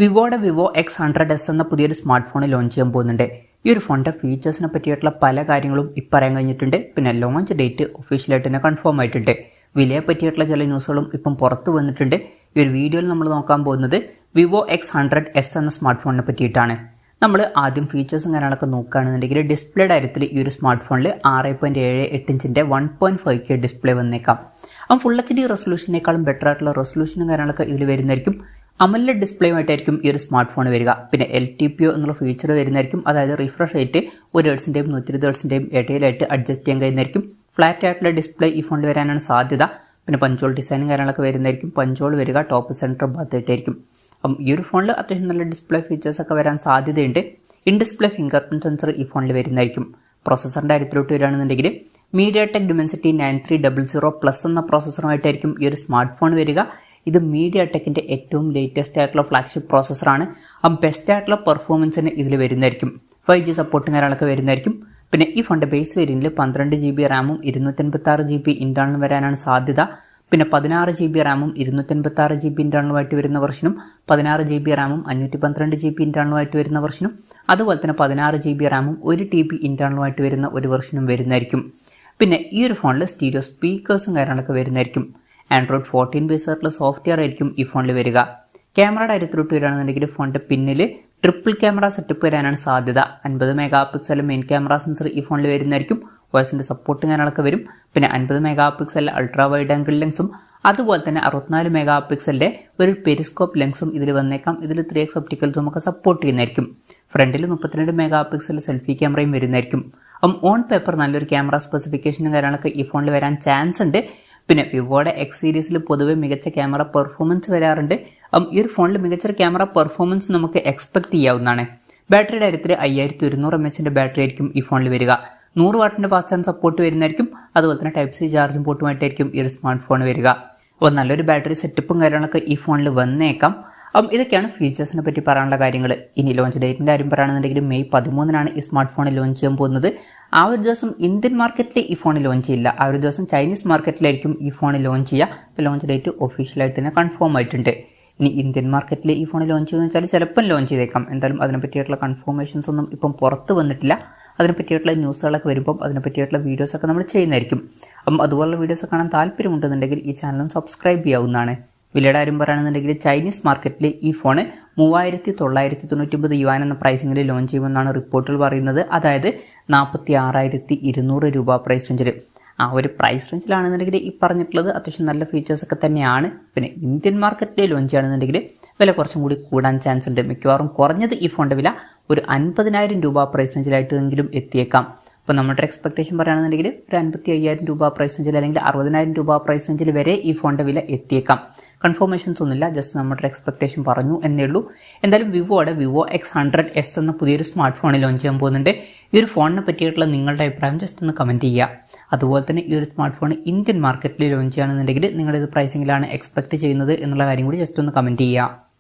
വിവോയുടെ Vivo X100s എന്ന പുതിയൊരു smart phone launch ചെയ്യാൻ പോകുന്നുണ്ട്. ഈ ഒരു ഫോണിൻ്റെ ഫീച്ചേഴ്സിനെ പറ്റിയിട്ടുള്ള പല കാര്യങ്ങളും ഇപ്പോൾ പറയാൻ കഴിഞ്ഞിട്ടുണ്ട്. പിന്നെ ലോഞ്ച് ഡേറ്റ് ഒഫീഷ്യലായിട്ട് തന്നെ കൺഫേം ആയിട്ടുണ്ട്. വിലയെ പറ്റിയിട്ടുള്ള ചില ന്യൂസുകളും ഇപ്പം പുറത്ത് വന്നിട്ടുണ്ട്. ഈ ഒരു വീഡിയോയിൽ നമ്മൾ നോക്കാൻ പോകുന്നത് വിവോ X100s എന്ന സ്മാർട്ട് ഫോണിനെ പറ്റിയിട്ടാണ്. നമ്മൾ ആദ്യം ഫീച്ചേഴ്സും കാര്യങ്ങളൊക്കെ നോക്കുകയാണെന്നുണ്ടെങ്കിൽ ഡിസ്പ്ലേ കാര്യത്തിൽ ഈ ഒരു സ്മാർട്ട് ഫോണിൽ 6.78 ഇഞ്ചിൻ്റെ 1.5K ഡിസ്പ്ലേ വന്നേക്കാം. ഫുൾ HD റെസൊല്യൂഷനേക്കാളും ബെറ്റർ ആയിട്ടുള്ള റെസൊല്യൂഷനും കാര്യങ്ങളൊക്കെ ഇതിൽ വരുന്നതായിരിക്കും. AMOLED ഡിസ്പ്ലേയുമായിട്ടായിരിക്കും ഈ ഒരു സ്മാർട്ട് ഫോൺ വരിക. പിന്നെ LTPO എന്നുള്ള ഫീച്ചർ വരുന്നതായിരിക്കും. അതായത് റിഫ്രഷ് റേറ്റ് 1 ഹെർട്സിൻ്റെയും 120 ഹെർട്സിൻ്റെയും ഇടയിലായിട്ട് അഡ്ജസ്റ്റ് ചെയ്യാൻ കഴിയുന്നതായിരിക്കും. ഫ്ലാറ്റ് ആയിട്ടുള്ള ഡിസ്പ്ലേ ഈ ഫോണിൽ വരാനാണ് സാധ്യത. പിന്നെ പഞ്ചോൾ ഡിസൈനും കാര്യങ്ങളൊക്കെ വരുന്നതായിരിക്കും. പഞ്ചോൾ വരിക ടോപ്പ് സെൻറ്റർ ഭാഗത്തായിട്ടായിരിക്കും. അപ്പം ഈ ഒരു ഫോണിൽ അത്യാവശ്യം നല്ല ഡിസ്പ്ലേ ഫീച്ചേഴ്സൊക്കെ വരാൻ സാധ്യതയുണ്ട്. In display finger print sensor ഈ ഫോണിൽ വരുന്നതായിരിക്കും. പ്രോസസ്സറിൻ്റെ കാര്യത്തിലോട്ട് വരികയാണെന്നുണ്ടെങ്കിൽ MediaTek Dimensity 9300+ എന്ന പ്രോസസ്സറുമായിട്ടായിരിക്കും ഈ ഒരു സ്മാർട്ട് ഫോൺ വരിക. ഇത് MediaTekൻ്റെ ഏറ്റവും ലേറ്റസ്റ്റ് ആയിട്ടുള്ള ഫ്ലാഗ്ഷിപ്പ് പ്രോസസ്സറാണ്. ബെസ്റ്റ് ആയിട്ടുള്ള പെർഫോമൻസിന് ഇതിൽ വരുന്നതായിരിക്കും. 5G സപ്പോർട്ടും കാര്യങ്ങളൊക്കെ വരുന്നതായിരിക്കും. പിന്നെ ഈ ഫോണിൻ്റെ ബേസ് വേരിയൻറ്റിൽ 12GB റാമും 256GB ഇൻറ്റേർണലും വരാനാണ് സാധ്യത. പിന്നെ 16GB റാമും 256GB ഇൻറ്റേർണലുമായിട്ട് വരുന്ന വെർഷനും 16GB റാമും 512GB ഇൻറ്റേർണലുമായിട്ട് വരുന്ന വെർഷനും അതുപോലെ തന്നെ 16GB റാമും 1TB ഇൻറ്റേർണലുമായിട്ട് വരുന്ന ഒരു വെർഷനും വരുന്നതായിരിക്കും. പിന്നെ ഈ ഒരു ഫോണിൽ സ്റ്റീരിയോ സ്പീക്കേഴ്സും കാര്യങ്ങളൊക്കെ വരുന്നതായിരിക്കും. Android 14 ബേസ് ആയിട്ടുള്ള സോഫ്റ്റ്വെയർ ആയിരിക്കും ഈ ഫോണിൽ വരിക. ക്യാമറയുടെ കാര്യത്തിലോട്ട് വരികയാണെന്നുണ്ടെങ്കിൽ ഫോണിൻ്റെ പിന്നിൽ ട്രിപ്പിൾ ക്യാമറ സെറ്റപ്പ് വരാനാണ് സാധ്യത. 50 മെഗാ മെയിൻ ക്യാമറ സെൻസർ ഈ ഫോണിൽ വരുന്നതായിരിക്കും. വോയിസിൻ്റെ സപ്പോർട്ടും കാര്യങ്ങളൊക്കെ വരും. പിന്നെ 50 മെഗാ അൾട്രാ വൈഡ് ആംഗിൾ ലെൻസും അതുപോലെ തന്നെ 64 മെഗാ ഒരു പെരിസ്കോപ്പ് ലെൻസും ഇതിൽ വന്നേക്കാം. ഇതിൽ 3x ഒപ്റ്റിക്കൽ സൂം ഒക്കെ സപ്പോർട്ട് ചെയ്യുന്നതായിരിക്കും. ഫ്രണ്ടിൽ 32 മെഗാ സെൽഫി ക്യാമറയും വരുന്നതായിരിക്കും. ഓൺ പേപ്പർ നല്ലൊരു ക്യാമറ സ്പെസിഫിക്കേഷനും കാര്യങ്ങളൊക്കെ ഈ ഫോണിൽ വരാൻ ചാൻസ് ഉണ്ട്. പിന്നെ വിവോയുടെ X സീരീസിൽ പൊതുവെ മികച്ച ക്യാമറ പെർഫോമൻസ് വരാറുണ്ട്. ഈ ഒരു ഫോണിൽ മികച്ചൊരു ക്യാമറ പെർഫോമൻസ് നമുക്ക് എക്സ്പെക്ട് ചെയ്യാവുന്നതാണ്. ബാറ്ററിയുടെ കാര്യത്തിൽ 5200 mAh ബാറ്ററി ആയിരിക്കും ഈ ഫോണിൽ വരിക. 100 വാട്ടിൻ്റെ ഫാസ്റ്റ് ചാർജ് സപ്പോർട്ട് വരുന്നതായിരിക്കും. അതുപോലെ തന്നെ Type C ചാർജിംഗ് പോർട്ടുമായിട്ടായിരിക്കും ഈ ഒരു സ്മാർട്ട് ഫോൺ വരിക. അപ്പോൾ നല്ലൊരു ബാറ്ററി സെറ്റപ്പും കാര്യങ്ങളൊക്കെ ഈ ഫോണിൽ വന്നേക്കാം. ഇതൊക്കെയാണ് ഫീച്ചേഴ്സിനെ പറ്റി പറയാനുള്ള കാര്യങ്ങൾ. ഇനി ലോഞ്ച് ഡേറ്റിൻ്റെ കാര്യം പറയുകയാണെന്നുണ്ടെങ്കിൽ May 13 ഈ സ്മാർട്ട് ഫോൺ ലോഞ്ച് ചെയ്യാൻ പോകുന്നത്. ആ ഒരു ദിവസം ഇന്ത്യൻ മാർക്കറ്റിൽ ഈ ഫോൺ ലോഞ്ച് ചെയ്യില്ല. ആ ഒരു ദിവസം ചൈനീസ് മാർക്കറ്റിലായിരിക്കും ഈ ഫോൺ ലോഞ്ച് ചെയ്യുക. ഇപ്പോൾ ലോഞ്ച് ഡേറ്റ് ഒഫീഷ്യലായിട്ട് തന്നെ കൺഫേം ആയിട്ടുണ്ട്. ഇനി ഇന്ത്യൻ മാർക്കറ്റിൽ ഈ ഫോൺ ലോഞ്ച് ചെയ്യുമെന്ന് വെച്ചാൽ ചിലപ്പം ലോഞ്ച് ചെയ്തേക്കാം. എന്തായാലും അതിനെ പറ്റിയിട്ടുള്ള കൺഫർമേഷൻസ് ഒന്നും ഇപ്പം പുറത്ത് വന്നിട്ടില്ല. അതിനെ പറ്റിയിട്ടുള്ള ന്യൂസുകളൊക്കെ വരുമ്പം അതിനെ പറ്റിയിട്ടുള്ള വീഡിയോസൊക്കെ നമ്മൾ ചെയ്യുന്നതായിരിക്കും. അതുപോലുള്ള വീഡിയോസ് കാണാൻ താല്പര്യമുണ്ടെന്നുണ്ടെങ്കിൽ ഈ ചാനലും സബ്സ്ക്രൈബ് ചെയ്യാവുന്നതാണ്. വിലയുടെ കാര്യം പറയുകയാണെന്നുണ്ടെങ്കിൽ ചൈനീസ് മാർക്കറ്റിൽ ഈ ഫോണ് 3999 യുവാൻ എന്ന പ്രൈസിങ്ങിൽ ലോഞ്ച് ചെയ്യുമെന്നാണ് റിപ്പോർട്ടുകൾ പറയുന്നത്. അതായത് 46,200 രൂപ പ്രൈസ് റേഞ്ചിൽ. ആ ഒരു പ്രൈസ് റേഞ്ചിലാണെന്നുണ്ടെങ്കിൽ ഈ പറഞ്ഞിട്ടുള്ളത് അത്യാവശ്യം നല്ല ഫീച്ചേഴ്സൊക്കെ തന്നെയാണ്. പിന്നെ ഇന്ത്യൻ മാർക്കറ്റിൽ ലോഞ്ച് ചെയ്യുകയാണെന്നുണ്ടെങ്കിൽ വില കുറച്ചും കൂടി കൂടാൻ ചാൻസ് ഉണ്ട്. മിക്കവാറും കുറഞ്ഞത് ഈ ഫോണിൻ്റെ വില ഒരു 50,000 രൂപ പ്രൈസ് റേഞ്ചിലായിട്ടെങ്കിലും എത്തിയേക്കാം. അപ്പോൾ നമ്മുടെ എക്സ്പെക്ടേഷൻ പറയുകയാണെന്നുണ്ടെങ്കിൽ ഒരു 55,000 രൂപ പ്രൈസ് റേഞ്ചിൽ അല്ലെങ്കിൽ 60,000 രൂപ പ്രൈസ് റേഞ്ചിൽ വരെ ഈ ഫോണിൻ്റെ വില എത്തിയേക്കാം. കൺഫർമേഷൻസ് ഒന്നുമില്ല, ജസ്റ്റ് നമ്മുടെ എക്സ്പെക്ടേഷൻ പറഞ്ഞു എന്നേ ഉള്ളൂ. എന്തായാലും വിവോയുടെ വിവോ X100s എന്ന പുതിയൊരു സ്മാർട്ട് ഫോൺ ലോഞ്ച് ചെയ്യാൻ പോകുന്നുണ്ട്. ഈ ഒരു ഫോണിനെ പറ്റിയിട്ടുള്ള നിങ്ങളുടെ അഭിപ്രായം ജസ്റ്റ് ഒന്ന് കമൻറ്റ് ചെയ്യുക. അതുപോലെ തന്നെ ഈ ഒരു സ്മാർട്ട് ഫോൺ ഇന്ത്യൻ മാർക്കറ്റിൽ ലോഞ്ച് ചെയ്യുകയാണെന്നുണ്ടെങ്കിൽ നിങ്ങളിത് പ്രൈസിങ്ങിലാണ് എക്സ്പെക്ട് ചെയ്യുന്നത് എന്നുള്ള കാര്യം കൂടി ജസ്റ്റ് ഒന്ന് കമൻറ്റ് ചെയ്യുക.